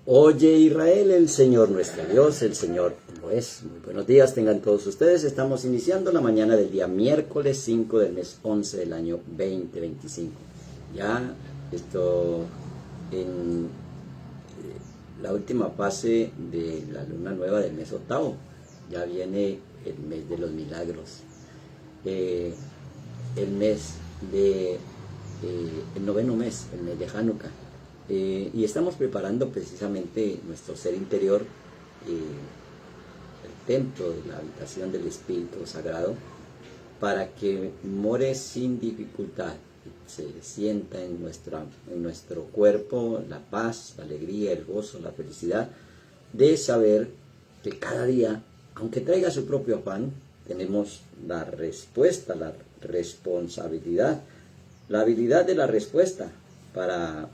Oye Israel, el Señor nuestro Dios, el Señor lo es. Muy buenos días tengan todos ustedes. Estamos iniciando la mañana del día miércoles 5 del mes 11 del año 2025. Ya esto en la última fase de la luna nueva del mes octavo. Ya viene el mes de los milagros. El mes de el noveno mes, el mes de Hanukkah. Y estamos preparando precisamente nuestro ser interior, el templo de la habitación del Espíritu Sagrado, para que more sin dificultad, se sienta en nuestro cuerpo la paz, la alegría, el gozo, la felicidad de saber que cada día, aunque traiga su propio afán, tenemos la respuesta, la responsabilidad, la habilidad de la respuesta para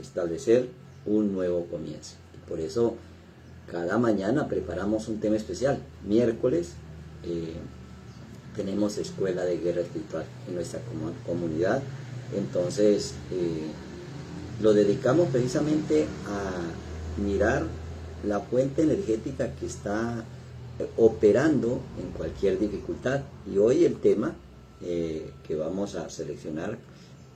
establecer un nuevo comienzo. Y por eso cada mañana preparamos un tema especial. Miércoles tenemos escuela de guerra espiritual en nuestra comunidad. Entonces lo dedicamos precisamente a mirar la fuente energética que está operando en cualquier dificultad. Y hoy el tema que vamos a seleccionar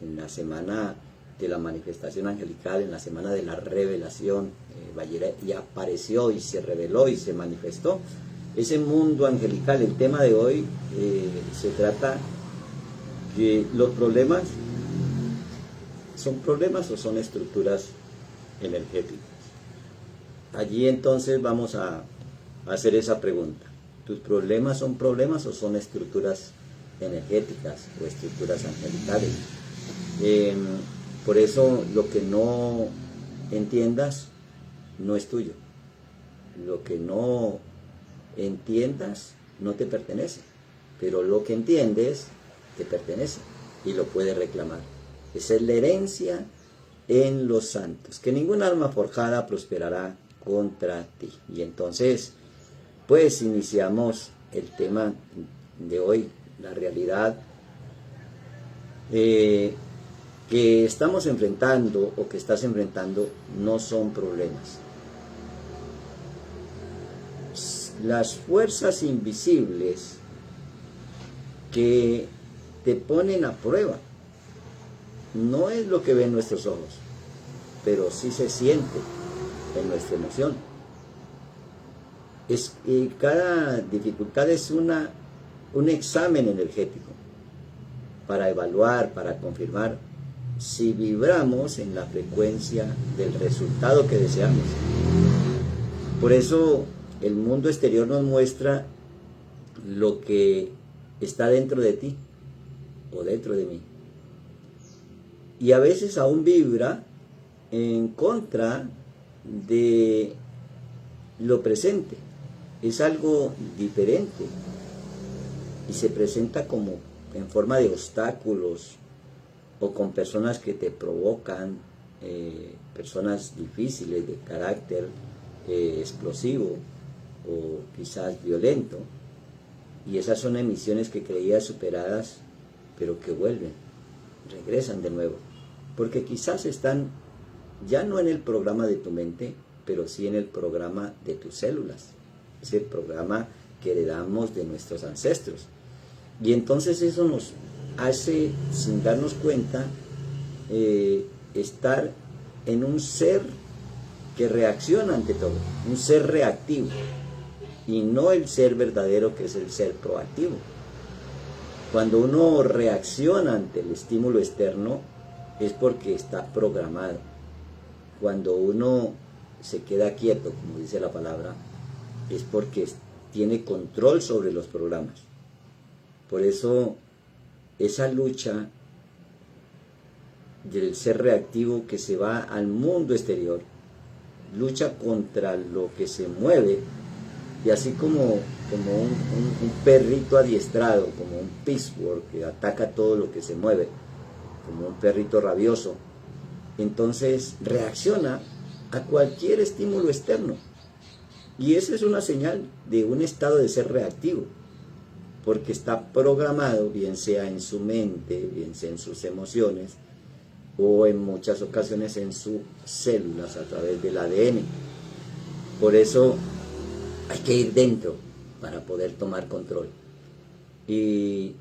en la semana de la manifestación angelical, en la semana de la revelación, y apareció y se reveló y se manifestó ese mundo angelical. El tema de hoy se trata que los problemas son problemas o son estructuras energéticas. Allí entonces vamos a hacer esa pregunta: ¿tus problemas son problemas o son estructuras energéticas o estructuras angelicales? Por eso lo que no entiendas no es tuyo. Lo que no entiendas no te pertenece. Pero lo que entiendes te pertenece y lo puedes reclamar. Esa es la herencia en los santos. Que ningún alma forjada prosperará contra ti. Y entonces, pues iniciamos el tema de hoy, la realidad que estamos enfrentando o que estás enfrentando no son problemas. Las fuerzas invisibles que te ponen a prueba no es lo que ven nuestros ojos, pero sí se siente en nuestra emoción. Y cada dificultad es un examen energético para evaluar, para confirmar si vibramos en la frecuencia del resultado que deseamos. Por eso el mundo exterior nos muestra lo que está dentro de ti o dentro de mí. Y a veces aún vibra en contra de lo presente. Es algo diferente y se presenta como en forma de obstáculos o con personas que te provocan, personas difíciles de carácter explosivo o quizás violento, y esas son emisiones que creías superadas, pero que vuelven, regresan de nuevo, porque quizás están ya no en el programa de tu mente, pero sí en el programa de tus células, ese programa que heredamos de nuestros ancestros. Y entonces eso nos hace, sin darnos cuenta, estar en un ser que reacciona ante todo, un ser reactivo, y no el ser verdadero, que es el ser proactivo. Cuando uno reacciona ante el estímulo externo es porque está programado. Cuando uno se queda quieto, como dice la palabra, es porque tiene control sobre los programas. Por eso esa lucha del ser reactivo que se va al mundo exterior, lucha contra lo que se mueve, y así como un perrito adiestrado, como un pitbull que ataca todo lo que se mueve, como un perrito rabioso, entonces reacciona a cualquier estímulo externo. Y esa es una señal de un estado de ser reactivo, porque está programado, bien sea en su mente, bien sea en sus emociones, o en muchas ocasiones en sus células a través del ADN. Por eso hay que ir dentro para poder tomar control. Y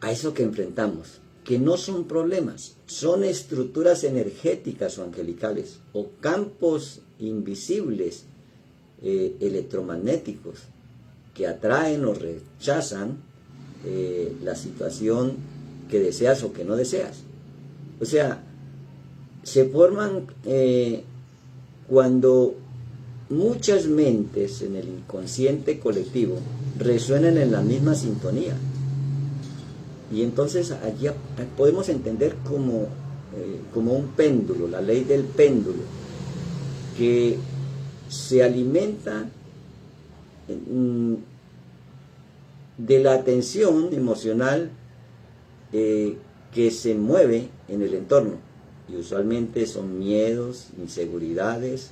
a eso que enfrentamos, que no son problemas, son estructuras energéticas o angelicales, o campos invisibles electromagnéticos que atraen o rechazan la situación que deseas o que no deseas. O sea, se forman cuando muchas mentes en el inconsciente colectivo resuenan en la misma sintonía. Y entonces allí podemos entender como un péndulo, la ley del péndulo, que se alimenta de la atención emocional que se mueve en el entorno. Y usualmente son miedos, inseguridades,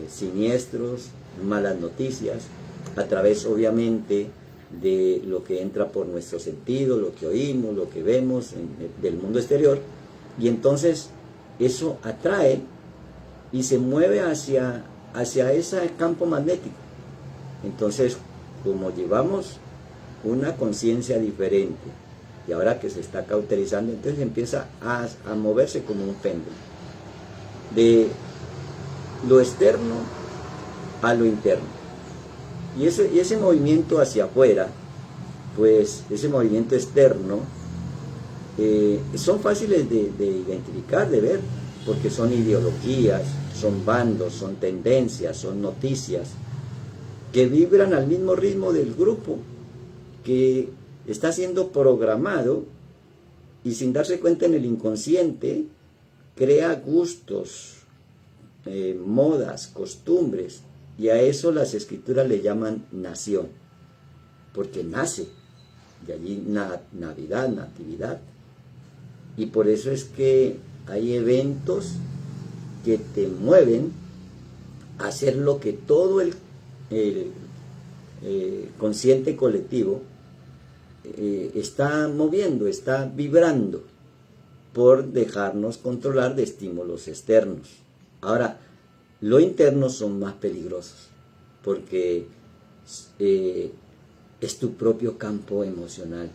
siniestros, malas noticias, a través obviamente de lo que entra por nuestro sentido, lo que oímos, lo que vemos del mundo exterior, y entonces eso atrae y se mueve hacia ese campo magnético. Entonces, como llevamos una conciencia diferente, y ahora que se está cauterizando, entonces empieza a moverse como un péndulo, de lo externo a lo interno. Y ese movimiento hacia afuera, pues ese movimiento externo, son fáciles de identificar, de ver, porque son ideologías, son bandos, son tendencias, son noticias, que vibran al mismo ritmo del grupo, que está siendo programado y sin darse cuenta en el inconsciente, crea gustos, modas, costumbres, y a eso las escrituras le llaman nación, porque nace, de allí Navidad, natividad. Y por eso es que hay eventos que te mueven a hacer lo que todo el consciente colectivo está moviendo, está vibrando, por dejarnos controlar de estímulos externos. Ahora, lo interno son más peligrosos, porque es tu propio campo emocional.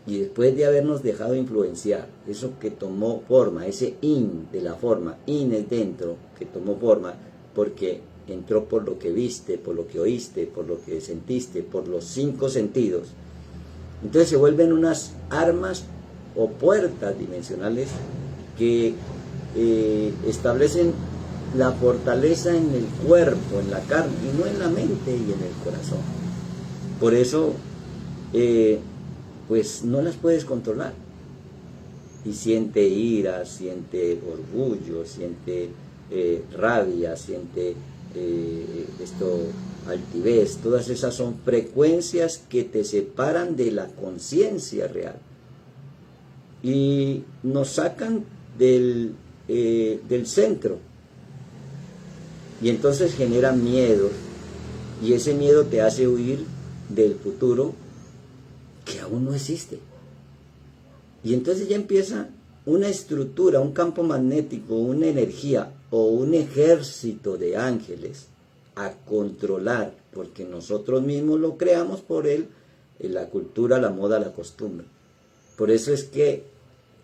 Y después de habernos dejado influenciar, eso que tomó forma, ese de la forma, es dentro, que tomó forma, porque entró por lo que viste, por lo que oíste, por lo que sentiste, por los 5 sentidos. Entonces se vuelven unas armas o puertas dimensionales que establecen la fortaleza en el cuerpo, en la carne, y no en la mente y en el corazón. Por eso, pues no las puedes controlar. Y siente ira, siente orgullo, siente rabia, siente altivez. Todas esas son frecuencias que te separan de la conciencia real y nos sacan del centro, y entonces generan miedo, y ese miedo te hace huir del futuro que aún no existe. Y entonces ya empieza una estructura, un campo magnético, una energía o un ejército de ángeles a controlar, porque nosotros mismos lo creamos por la cultura, la moda, la costumbre. Por eso es que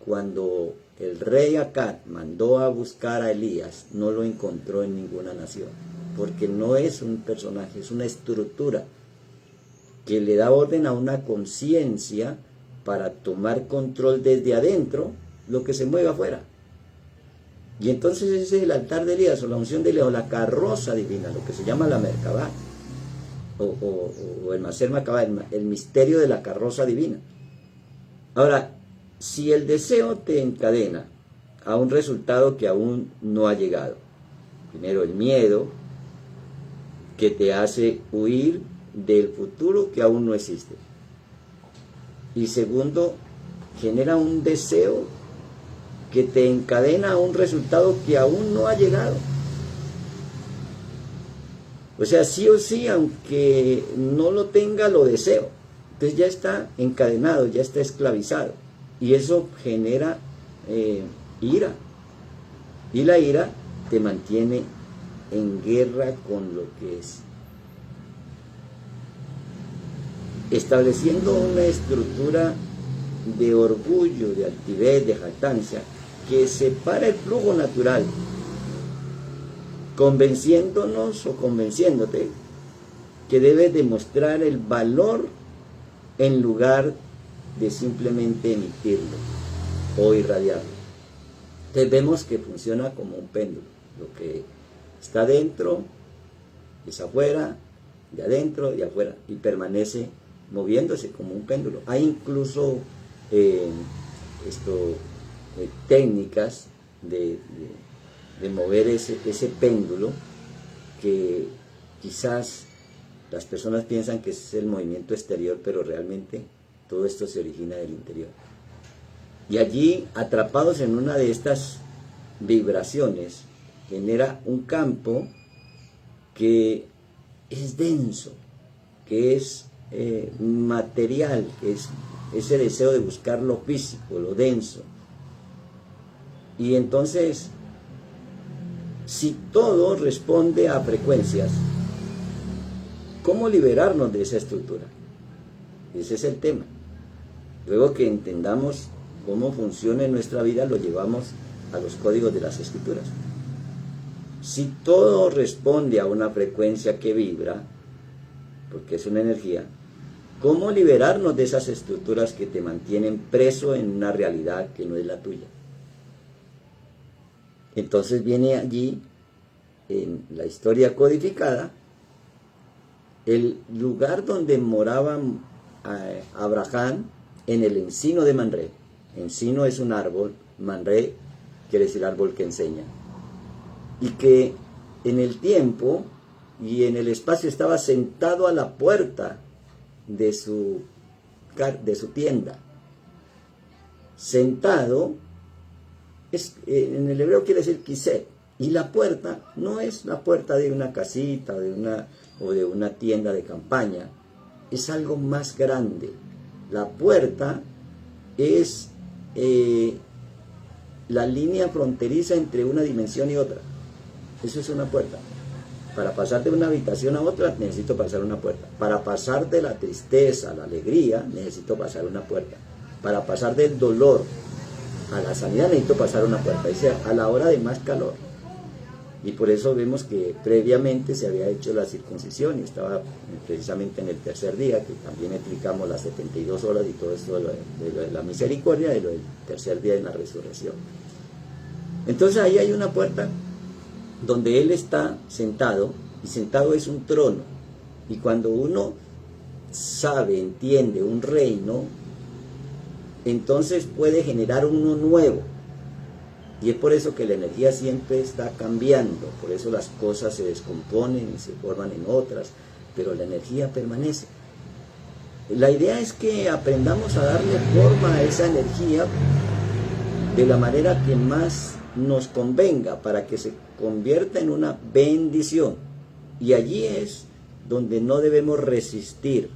cuando el rey Acab mandó a buscar a Elías, no lo encontró en ninguna nación, porque no es un personaje, es una estructura que le da orden a una conciencia para tomar control desde adentro lo que se mueve afuera. Y entonces ese es el altar de Elías, o la unción de Elías, o la carroza divina, lo que se llama la Merkabah, o el Maser Merkabah, el misterio de la carroza divina. Ahora, si el deseo te encadena a un resultado que aún no ha llegado, primero el miedo, que te hace huir del futuro que aún no existe, y segundo, genera un deseo que te encadena a un resultado que aún no ha llegado. O sea, sí o sí, aunque no lo tenga, lo deseo. Entonces ya está encadenado, ya está esclavizado. Y eso genera ira. Y la ira te mantiene en guerra con lo que es. Estableciendo una estructura de orgullo, de altivez, de jactancia, que separa el flujo natural, convenciéndonos o convenciéndote que debes demostrar el valor en lugar de simplemente emitirlo o irradiarlo. Entonces vemos que funciona como un péndulo. Lo que está dentro es afuera, de adentro y afuera, y permanece moviéndose como un péndulo. Hay incluso técnicas de mover ese péndulo, que quizás las personas piensan que es el movimiento exterior, pero realmente todo esto se origina del interior. Y allí, atrapados en una de estas vibraciones, genera un campo que es denso, que es material, que es ese deseo de buscar lo físico, lo denso. Y entonces, si todo responde a frecuencias, ¿cómo liberarnos de esa estructura? Ese es el tema. Luego que entendamos cómo funciona en nuestra vida, lo llevamos a los códigos de las escrituras. Si todo responde a una frecuencia que vibra, porque es una energía, ¿cómo liberarnos de esas estructuras que te mantienen preso en una realidad que no es la tuya? Entonces viene allí, en la historia codificada, el lugar donde moraba Abraham, en el encino de Mamré. Encino es un árbol, Mamré quiere decir árbol que enseña. Y que en el tiempo y en el espacio estaba sentado a la puerta de su tienda. Sentado, en el hebreo quiere decir kisé. Y la puerta no es la puerta de una casita o de una tienda de campaña. Es algo más grande. La puerta es la línea fronteriza entre una dimensión y otra. Eso es una puerta. Para pasar de una habitación a otra necesito pasar una puerta. Para pasar de la tristeza a la alegría necesito pasar una puerta. Para pasar del dolor a la sanidad necesito pasar una puerta. Dice, a la hora de más calor. Y por eso vemos que previamente se había hecho la circuncisión y estaba precisamente en el tercer día, que también explicamos las 72 horas y todo esto de la misericordia, de lo del tercer día de la resurrección. Entonces ahí hay una puerta donde él está sentado, y sentado es un trono. Y cuando uno sabe, entiende un reino, entonces puede generar uno nuevo. Y es por eso que la energía siempre está cambiando, por eso las cosas se descomponen y se forman en otras, pero la energía permanece. La idea es que aprendamos a darle forma a esa energía de la manera que más nos convenga, para que se convierta en una bendición. Y allí es donde no debemos resistir,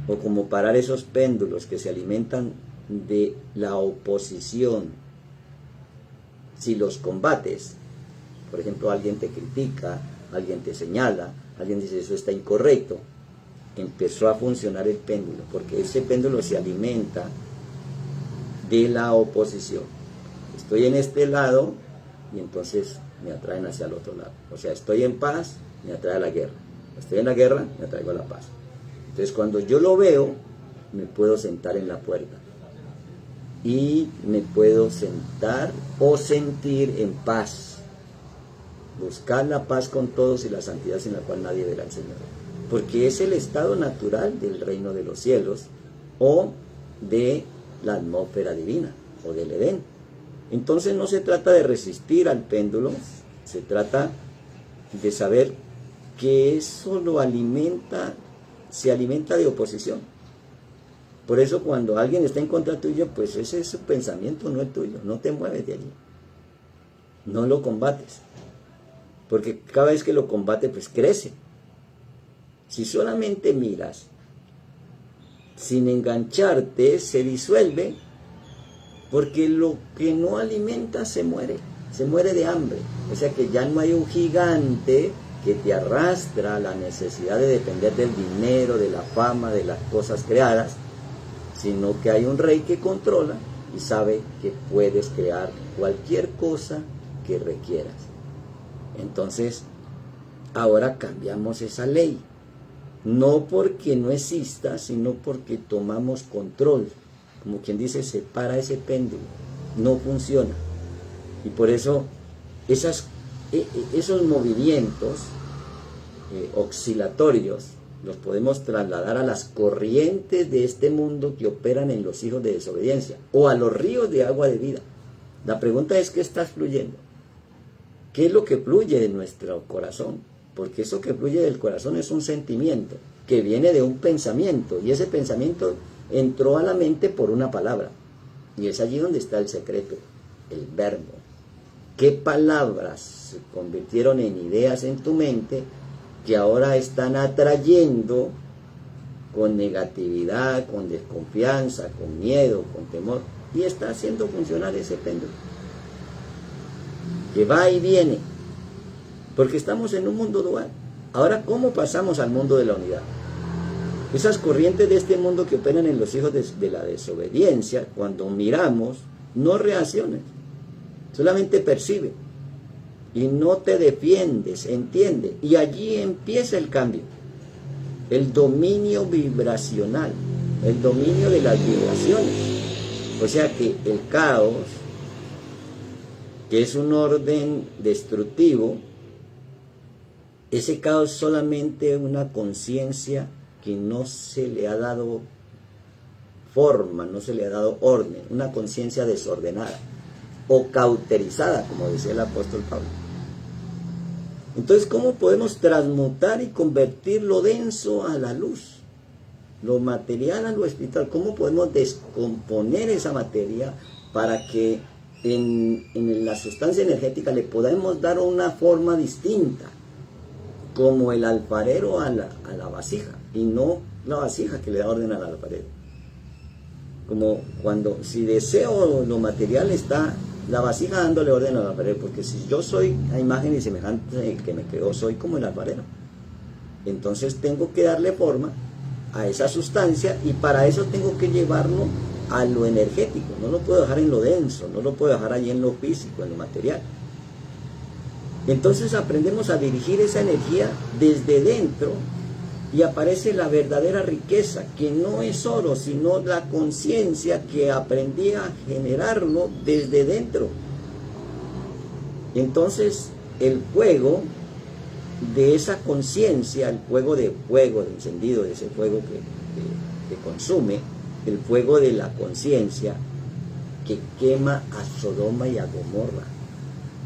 o como parar esos péndulos que se alimentan de la oposición. Si los combates, por ejemplo, alguien te critica, alguien te señala, alguien dice eso está incorrecto, empezó a funcionar el péndulo, porque ese péndulo se alimenta de la oposición. Estoy en este lado y entonces me atraen hacia el otro lado. O sea, estoy en paz, me atrae a la guerra. Estoy en la guerra, me atraigo a la paz. Entonces cuando yo lo veo, me puedo sentar en la puerta. Y me puedo sentar o sentir en paz. Buscar la paz con todos y la santidad sin la cual nadie verá al Señor. Porque es el estado natural del reino de los cielos o de la atmósfera divina o del Edén. Entonces no se trata de resistir al péndulo, se trata de saber que eso se alimenta de oposición. Por eso cuando alguien está en contra tuyo, pues ese es su pensamiento, no es tuyo, no te mueves de allí. No lo combates. Porque cada vez que lo combate, pues crece. Si solamente miras, sin engancharte, se disuelve porque lo que no alimenta se muere de hambre. O sea que ya no hay un gigante que te arrastra a la necesidad de depender del dinero, de la fama, de las cosas creadas, sino que hay un rey que controla y sabe que puedes crear cualquier cosa que requieras. Entonces, ahora cambiamos esa ley, no porque no exista, sino porque tomamos control. Como quien dice, se para ese péndulo, no funciona. Y por eso esos movimientos oscilatorios los podemos trasladar a las corrientes de este mundo que operan en los hijos de desobediencia o a los ríos de agua de vida. La pregunta es, ¿qué estás fluyendo? ¿Qué es lo que fluye de nuestro corazón? Porque eso que fluye del corazón es un sentimiento que viene de un pensamiento, y ese pensamiento entró a la mente por una palabra, y es allí donde está el secreto, el verbo. ¿Qué palabras se convirtieron en ideas en tu mente que ahora están atrayendo con negatividad, con desconfianza, con miedo, con temor, y está haciendo funcionar ese péndulo que va y viene, porque estamos en un mundo dual? Ahora, ¿cómo pasamos al mundo de la unidad? Esas corrientes de este mundo que operan en los hijos de la desobediencia, cuando miramos, no reacciones, solamente percibe y no te defiendes, entiende, y allí empieza el cambio, el dominio vibracional, el dominio de las vibraciones. O sea que el caos, que es un orden destructivo, ese caos es solamente una conciencia que no se le ha dado forma, no se le ha dado orden, una conciencia desordenada o cauterizada, como decía el apóstol Pablo. Entonces, ¿cómo podemos transmutar y convertir lo denso a la luz, lo material a lo espiritual? ¿Cómo podemos descomponer esa materia para que en la sustancia energética le podamos dar una forma distinta, como el alfarero a la vasija, y no la vasija que le da orden al alfarero? Como cuando, si deseo lo material, está la vasija dándole orden al alfarero, porque si yo soy a imagen y semejanza del que me creó, soy como el alfarero. Entonces tengo que darle forma a esa sustancia, y para eso tengo que llevarlo a lo energético. No lo puedo dejar en lo denso, no lo puedo dejar allí en lo físico, en lo material. Entonces aprendemos a dirigir esa energía desde dentro, y aparece la verdadera riqueza, que no es oro, sino la conciencia que aprendí a generarlo desde dentro. Entonces el fuego de esa conciencia, el fuego de encendido, de ese fuego que consume, el fuego de la conciencia que quema a Sodoma y a Gomorra.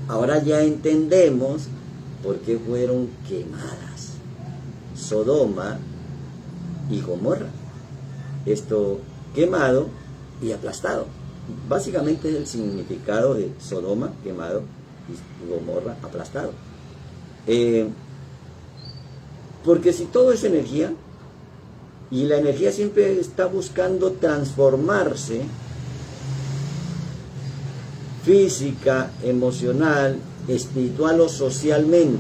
Ahora ya entendemos por qué fueron quemadas Sodoma y Gomorra. Esto, quemado y aplastado. Básicamente es el significado de Sodoma, quemado, y Gomorra, aplastado. Porque si todo es energía, y la energía siempre está buscando transformarse, física, emocional, espiritual o socialmente,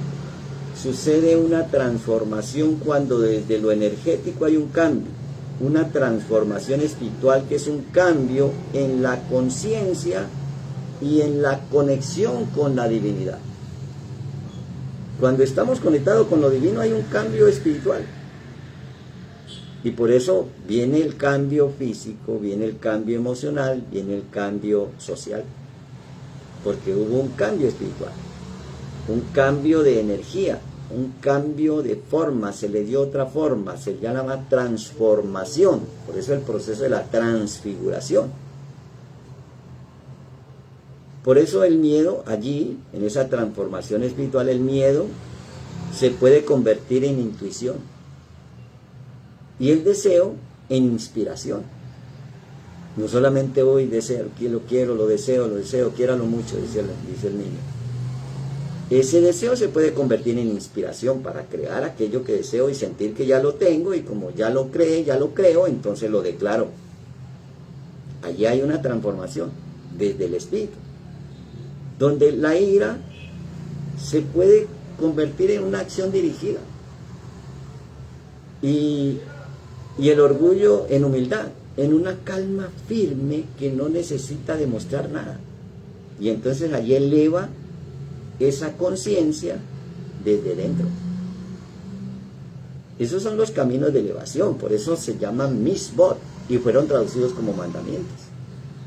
sucede una transformación cuando desde lo energético hay un cambio, una transformación espiritual que es un cambio en la conciencia y en la conexión con la divinidad. Cuando estamos conectados con lo divino hay un cambio espiritual. Y por eso viene el cambio físico, viene el cambio emocional, viene el cambio social. Porque hubo un cambio espiritual, un cambio de energía, un cambio de forma, se le dio otra forma, se llama transformación. Por eso el proceso de la transfiguración. Por eso el miedo allí, en esa transformación espiritual, el miedo se puede convertir en intuición. Y el deseo en inspiración. No solamente hoy deseo, lo quiero, lo deseo, quiéralo mucho, dice el niño. Ese deseo se puede convertir en inspiración para crear aquello que deseo y sentir que ya lo tengo, y como ya lo creé, ya lo creo, entonces lo declaro. Allí hay una transformación. desde el espíritu, donde la ira se puede convertir en una acción dirigida y el orgullo en humildad, en una calma firme que no necesita demostrar nada. Y entonces allí eleva esa conciencia desde dentro. Esos son los caminos de elevación, por eso se llaman misbot y fueron traducidos como mandamientos.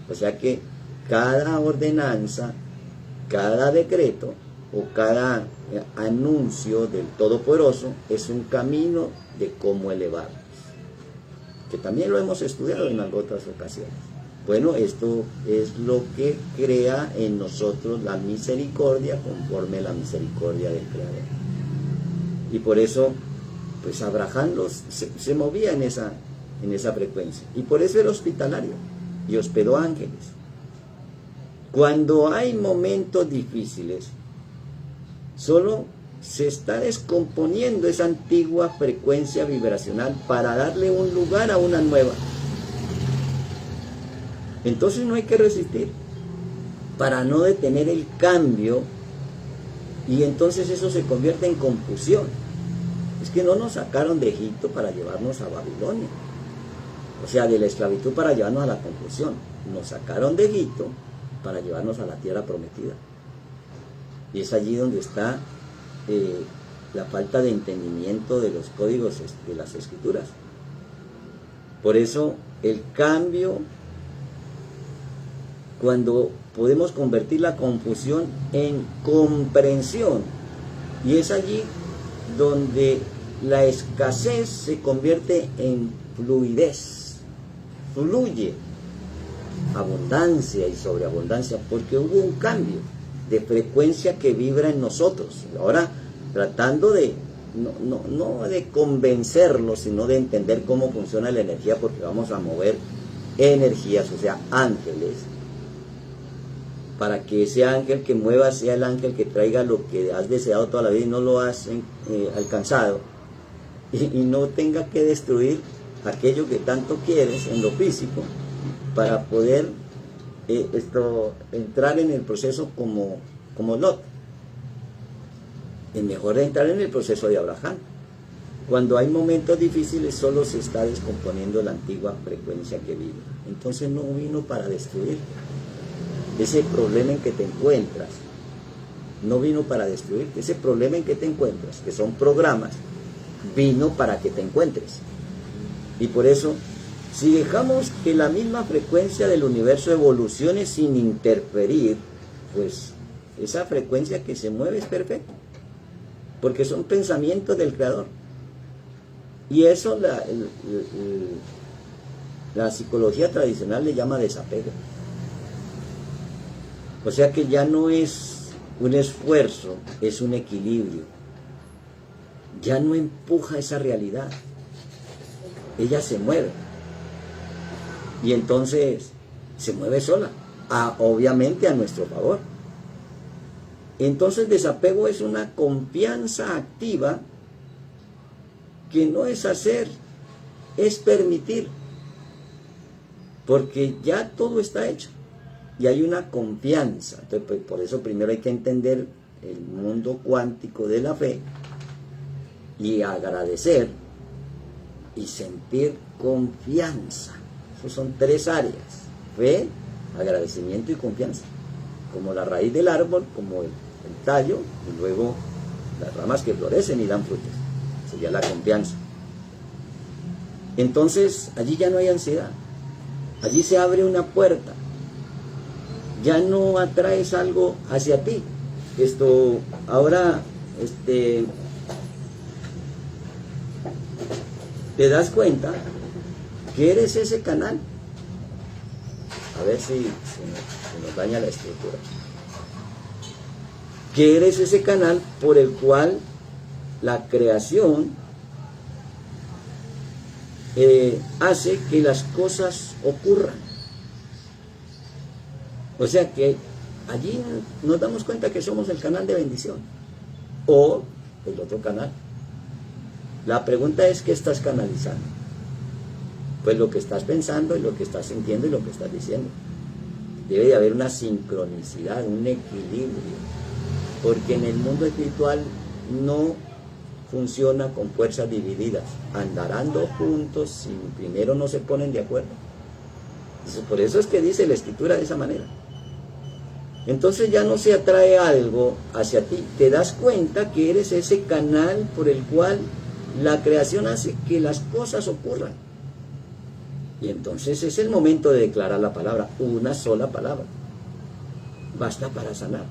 O sea que cada ordenanza, cada decreto o cada anuncio del Todopoderoso es un camino de cómo elevarnos, que también lo hemos estudiado en otras ocasiones. Bueno, esto es lo que crea en nosotros la misericordia conforme a la misericordia del Creador. Y por eso, pues Abraham se movía en esa frecuencia. Y por eso era hospitalario y hospedó ángeles. Cuando hay momentos difíciles, solo se está descomponiendo esa antigua frecuencia vibracional para darle un lugar a una nueva. Entonces no hay que resistir para no detener el cambio, y entonces eso se convierte en confusión. Es que no nos sacaron de Egipto para llevarnos a Babilonia, o sea, de la esclavitud para llevarnos a la confusión. Nos sacaron de Egipto para llevarnos a la tierra prometida. Y es allí donde está la falta de entendimiento de los códigos de las escrituras. Por eso el cambio, cuando podemos convertir la confusión en comprensión, y es allí donde la escasez se convierte en fluidez, fluye abundancia y sobreabundancia, porque hubo un cambio de frecuencia que vibra en nosotros. Ahora, tratando de no de convencerlos, sino de entender cómo funciona la energía, porque vamos a mover energías, o sea, ángeles, para que ese ángel que mueva sea el ángel que traiga lo que has deseado toda la vida y no lo has alcanzado, y no tenga que destruir aquello que tanto quieres en lo físico, para poder entrar en el proceso como Lot. Es mejor entrar en el proceso de Abraham. Cuando hay momentos difíciles, solo se está descomponiendo la antigua frecuencia que vibra. Entonces no vino para destruir. Ese problema en que te encuentras no vino para destruir. Ese problema en que te encuentras, que son programas, vino para que te encuentres. Y por eso, si dejamos que la misma frecuencia del universo evolucione sin interferir, pues esa frecuencia que se mueve es perfecta, porque son pensamientos del Creador. Y eso la psicología tradicional le llama desapego. O sea que ya no es un esfuerzo, es un equilibrio. Ya no empuja esa realidad, ella se mueve. Y entonces se mueve sola, obviamente a nuestro favor. Entonces desapego es una confianza activa, que no es hacer, es permitir, porque ya todo está hecho y hay una confianza. Entonces, pues, por eso primero hay que entender el mundo cuántico de la fe y agradecer y sentir confianza. Son tres áreas: fe, agradecimiento y confianza, como la raíz del árbol, como el tallo, y luego las ramas que florecen y dan frutos. Sería la confianza. Entonces allí ya no hay ansiedad, allí se abre una puerta, ya no atraes algo hacia ti. Ahora te das cuenta que eres ese canal. A ver si nos daña la estructura. Que eres ese canal por el cual la creación hace que las cosas ocurran. O sea que allí nos damos cuenta que somos el canal de bendición o el otro canal. La pregunta es: ¿qué estás canalizando? Pues lo que estás pensando y lo que estás sintiendo y lo que estás diciendo. debe de haber una sincronicidad, un equilibrio, porque en el mundo espiritual no funciona con fuerzas divididas, andarán dos juntos si primero no se ponen de acuerdo. Por eso es que dice la Escritura de esa manera. Entonces ya no se atrae algo hacia ti, te das cuenta que eres ese canal por el cual la creación hace que las cosas ocurran. Y entonces es el momento de declarar la palabra, una sola palabra. Basta para sanar.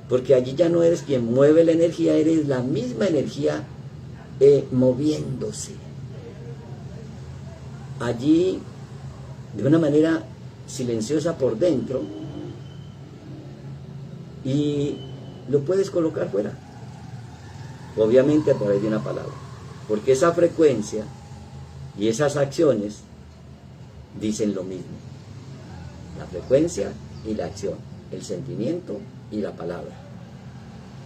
Porque allí ya no eres quien mueve la energía, eres la misma energía moviéndose. Allí, de una manera silenciosa por dentro, y lo puedes colocar fuera. Obviamente a través de una palabra. Porque esa frecuencia y esas acciones dicen lo mismo. La frecuencia y la acción, el sentimiento y la palabra.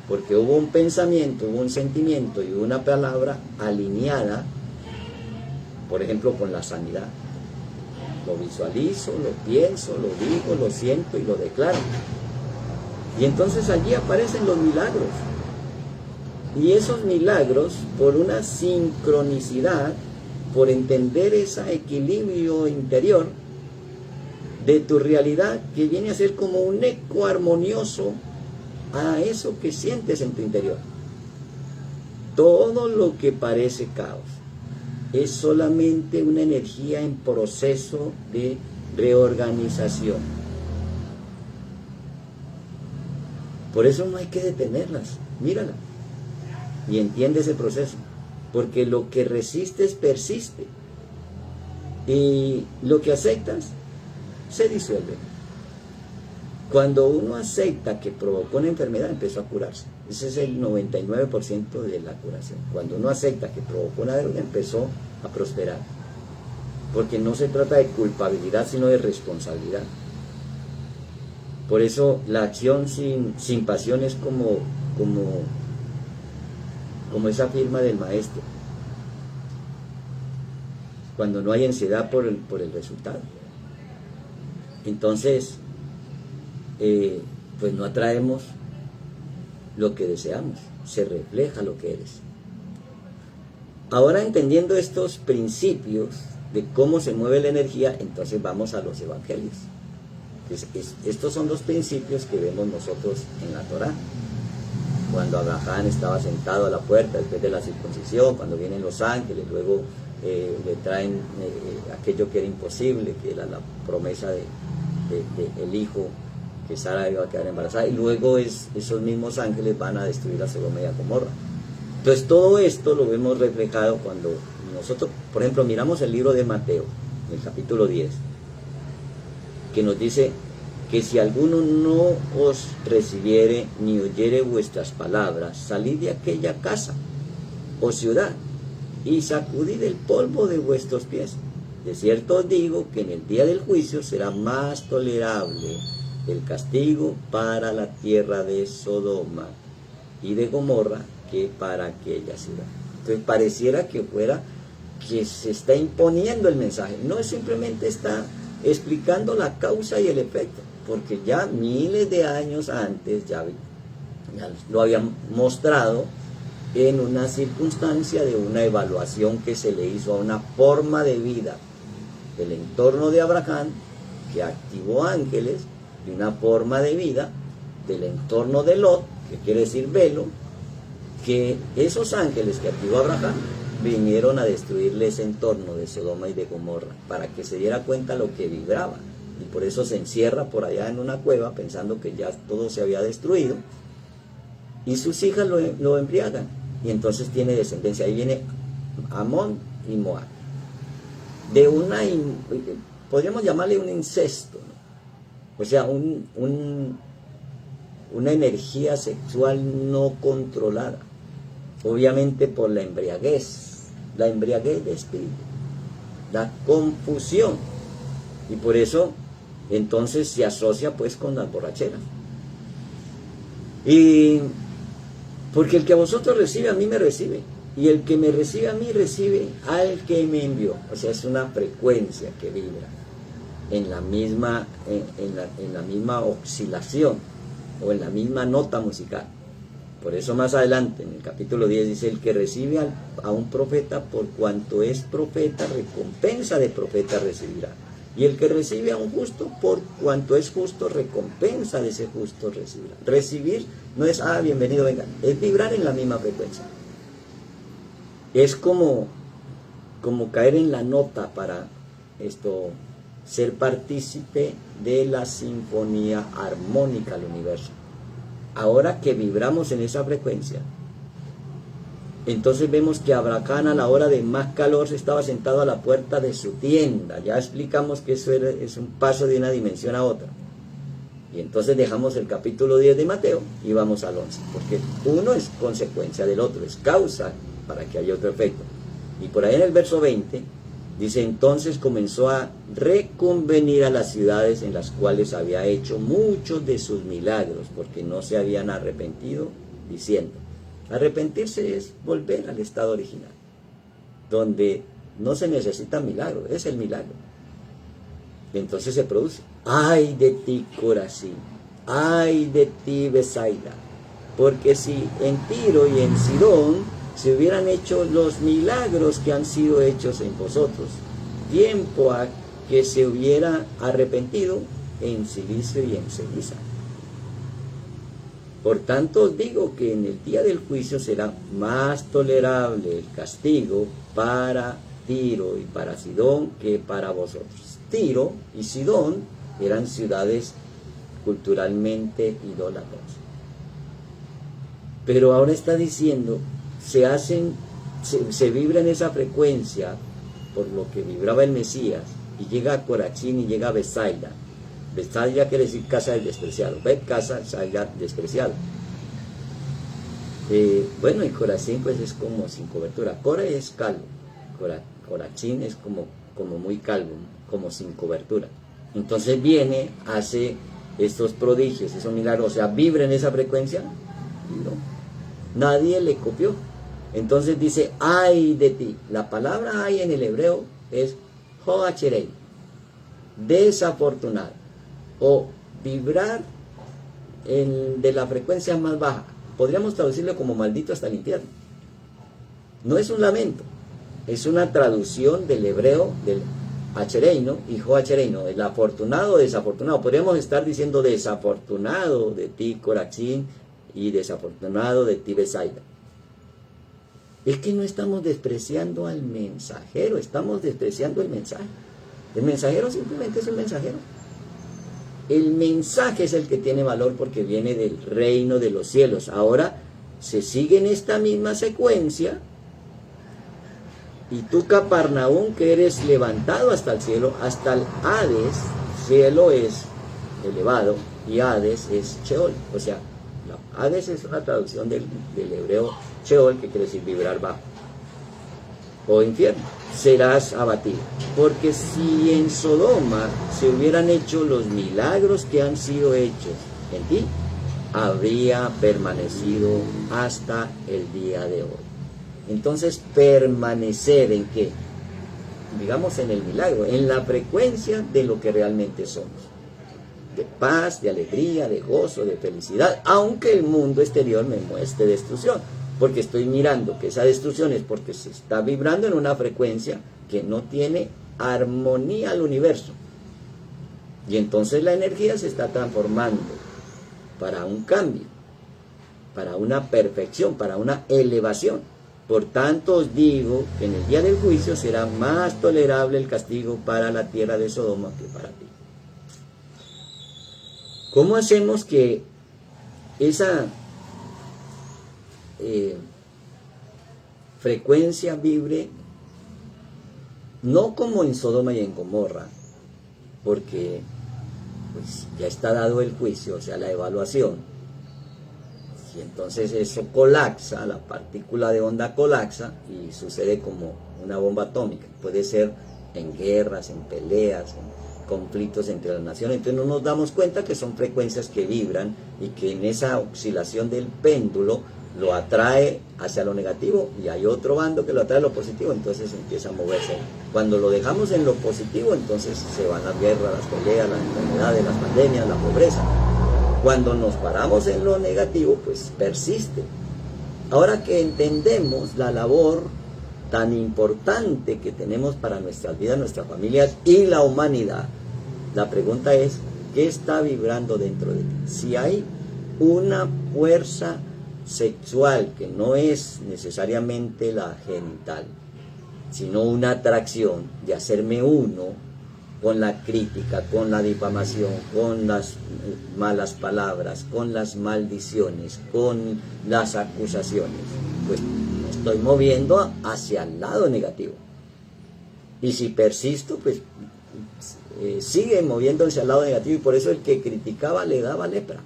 Porque hubo un pensamiento, hubo un sentimiento y una palabra alineada, por ejemplo, con la sanidad. Lo visualizo, lo pienso, lo digo, lo siento y lo declaro. Y entonces allí aparecen los milagros. Y esos milagros, por una sincronicidad, por entender ese equilibrio interior de tu realidad, que viene a ser como un eco armonioso a eso que sientes en tu interior. Todo lo que parece caos es solamente una energía en proceso de reorganización. Por eso no hay que detenerlas, mírala y entiende ese proceso, porque lo que resistes persiste y lo que aceptas se disuelve. Cuando uno acepta que provocó una enfermedad, empezó a curarse. Ese es el 99% de la curación. Cuando uno acepta que provocó una deuda, empezó a prosperar, porque no se trata de culpabilidad, sino de responsabilidad. Por eso la acción sin pasión es como esa firma del maestro, cuando no hay ansiedad por el resultado. Entonces, pues no atraemos lo que deseamos, se refleja lo que eres. Ahora, entendiendo estos principios de cómo se mueve la energía, entonces vamos a los evangelios. Estos son los principios que vemos nosotros en la Torá. Cuando Abraham estaba sentado a la puerta después de la circuncisión, cuando vienen los ángeles, luego le traen aquello que era imposible, que era la promesa del hijo, que Sara iba a quedar embarazada, y luego esos mismos ángeles van a destruir a Sodoma y a Gomorra. Entonces todo esto lo vemos reflejado cuando nosotros, por ejemplo, miramos el libro de Mateo, en el capítulo 10, que nos dice que si alguno no os recibiere ni oyere vuestras palabras, salid de aquella casa o ciudad y sacudid el polvo de vuestros pies. De cierto os digo que en el día del juicio será más tolerable el castigo para la tierra de Sodoma y de Gomorra que para aquella ciudad. Entonces pareciera que fuera que se está imponiendo el mensaje, no es simplemente está explicando la causa y el efecto, porque ya miles de años antes ya lo habían mostrado en una circunstancia de una evaluación que se le hizo a una forma de vida del entorno de Abraham, que activó ángeles, y una forma de vida del entorno de Lot, que quiere decir velo, que esos ángeles que activó Abraham vinieron a destruirle ese entorno de Sodoma y de Gomorra, para que se diera cuenta lo que vibraba, y por eso se encierra por allá en una cueva pensando que ya todo se había destruido, y sus hijas lo embriagan, y entonces tiene descendencia. Ahí viene Amón y Moab, de podríamos llamarle un incesto, ¿no? O sea, una energía sexual no controlada, obviamente por la embriaguez de espíritu, la confusión, y por eso entonces se asocia pues con las borracheras. Y porque el que a vosotros recibe, a mí me recibe, y el que me recibe a mí, recibe al que me envió. O sea, es una frecuencia que vibra. en la misma, en la misma oscilación o en la misma nota musical. Por eso más adelante, en el capítulo 10 dice, el que recibe a un profeta por cuanto es profeta, recompensa de profeta recibirá. Y el que recibe a un justo por cuanto es justo, recompensa de ese justo recibirá. Recibir no es, bienvenido, venga, es vibrar en la misma frecuencia. Es como caer en la nota para ser partícipe de la sinfonía armónica del universo. Ahora que vibramos en esa frecuencia, entonces vemos que Abraham a la hora de más calor se estaba sentado a la puerta de su tienda. Ya explicamos que eso es un paso de una dimensión a otra. Y entonces dejamos el capítulo 10 de Mateo y vamos al 11, porque uno es consecuencia del otro, es causa para que haya otro efecto. Y por ahí en el verso 20 dice, entonces comenzó a reconvenir a las ciudades en las cuales había hecho muchos de sus milagros, porque no se habían arrepentido, diciendo, arrepentirse es volver al estado original, donde no se necesita milagro, es el milagro. Y entonces se produce, ay de ti Corazín, ay de ti Besaida, porque si en Tiro y en Sidón se hubieran hecho los milagros que han sido hechos en vosotros, tiempo a que se hubiera arrepentido en silicio y en ceniza. Por tanto os digo que en el día del juicio será más tolerable el castigo para Tiro y para Sidón que para vosotros. Tiro y Sidón eran ciudades culturalmente idólatras. Pero ahora está diciendo, se vibra en esa frecuencia por lo que vibraba el Mesías, y llega a Corazín y llega a Besaida. Besaida quiere decir casa del despreciado, casa, Besaida, despreciado. Bueno, y Corazín pues es como sin cobertura. Cora es calvo, Corazín es como muy calvo, como sin cobertura. Entonces viene, hace estos prodigios, esos milagros, o sea, vibra en esa frecuencia, y no, nadie le copió. Entonces dice, ay de ti. La palabra ay en el hebreo es hoacherei, desafortunado, o vibrar de la frecuencia más baja. Podríamos traducirlo como maldito hasta el infierno. No es un lamento, es una traducción del hebreo, del achereino y joachereino, el afortunado o desafortunado. Podríamos estar diciendo desafortunado de ti Corazín y desafortunado de ti Besaida. Es que no estamos despreciando al mensajero, estamos despreciando el mensaje. El mensajero simplemente es un mensajero. El mensaje es el que tiene valor porque viene del reino de los cielos. Ahora se sigue en esta misma secuencia. Y tú, Capernaum, que eres levantado hasta el cielo, hasta el Hades. Cielo es elevado y Hades es Sheol. O sea, Hades es una traducción del hebreo Sheol, que quiere decir vibrar bajo, o infierno. Serás abatido, porque si en Sodoma se hubieran hecho los milagros que han sido hechos en ti, habría permanecido hasta el día de hoy. Entonces, permanecer en qué? Digamos en el milagro, en la frecuencia de lo que realmente somos, de paz, de alegría, de gozo, de felicidad, aunque el mundo exterior me muestre destrucción, porque estoy mirando que esa destrucción es porque se está vibrando en una frecuencia que no tiene armonía al universo, y entonces la energía se está transformando para un cambio, para una perfección, para una elevación. Por tanto os digo que en el día del juicio será más tolerable el castigo para la tierra de Sodoma que para ti. ¿Cómo hacemos que esa frecuencia vibre no como en Sodoma y en Gomorra? Porque pues ya está dado el juicio, o sea, la evaluación. Y entonces eso colapsa, la partícula de onda colapsa y sucede como una bomba atómica. Puede ser en guerras, en peleas, en conflictos entre las naciones. Entonces no nos damos cuenta que son frecuencias que vibran y que en esa oscilación del péndulo lo atrae hacia lo negativo y hay otro bando que lo atrae a lo positivo, entonces empieza a moverse. Cuando lo dejamos en lo positivo, entonces se van las guerras, las peleas, las enfermedades, las pandemias, la pobreza. Cuando nos paramos en lo negativo, pues persiste. Ahora que entendemos la labor tan importante que tenemos para nuestras vidas, nuestras familias y la humanidad, la pregunta es, ¿qué está vibrando dentro de ti? Si hay una fuerza sexual que no es necesariamente la genital, sino una atracción de hacerme uno con la crítica, con la difamación, con las malas palabras, con las maldiciones, con las acusaciones, pues me estoy moviendo hacia el lado negativo. Y si persisto, pues sigue moviéndose al lado negativo, y por eso el que criticaba le daba lepra.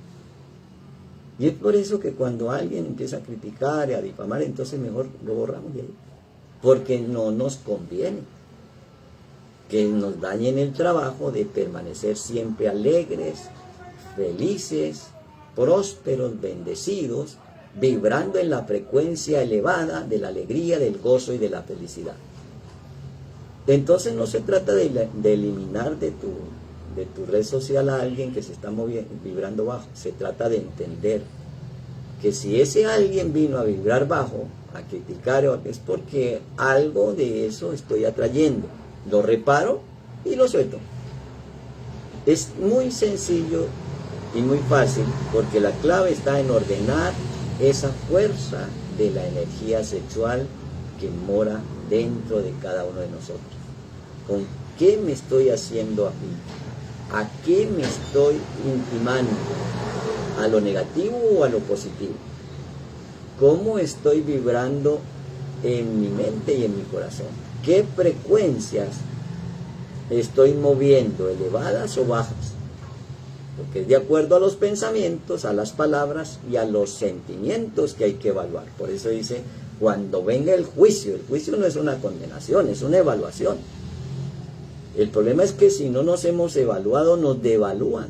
Y es por eso que cuando alguien empieza a criticar y a difamar, entonces mejor lo borramos de ahí, porque no nos conviene que nos dañen el trabajo de permanecer siempre alegres, felices, prósperos, bendecidos, vibrando en la frecuencia elevada de la alegría, del gozo y de la felicidad. Entonces no se trata de eliminar de tu red social a alguien que se está vibrando bajo. Se trata de entender que si ese alguien vino a vibrar bajo, a criticar, es porque algo de eso estoy atrayendo. Lo reparo y lo suelto. Es muy sencillo y muy fácil, porque la clave está en ordenar esa fuerza de la energía sexual que mora dentro de cada uno de nosotros. ¿Con qué me estoy haciendo afín? ¿A qué me estoy intimando? ¿A lo negativo o a lo positivo? ¿Cómo estoy vibrando en mi mente y en mi corazón? ¿Qué frecuencias estoy moviendo, elevadas o bajas? Porque es de acuerdo a los pensamientos, a las palabras y a los sentimientos que hay que evaluar. Por eso dice, cuando venga el juicio no es una condenación, es una evaluación. El problema es que si no nos hemos evaluado, nos devalúan.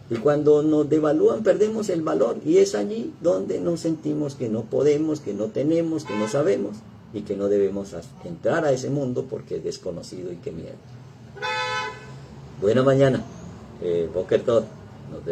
Y cuando nos devalúan, perdemos el valor. Y es allí donde nos sentimos que no podemos, que no tenemos, que no sabemos, y que no debemos entrar a ese mundo porque es desconocido y qué miedo. Buena mañana. Boker Tov.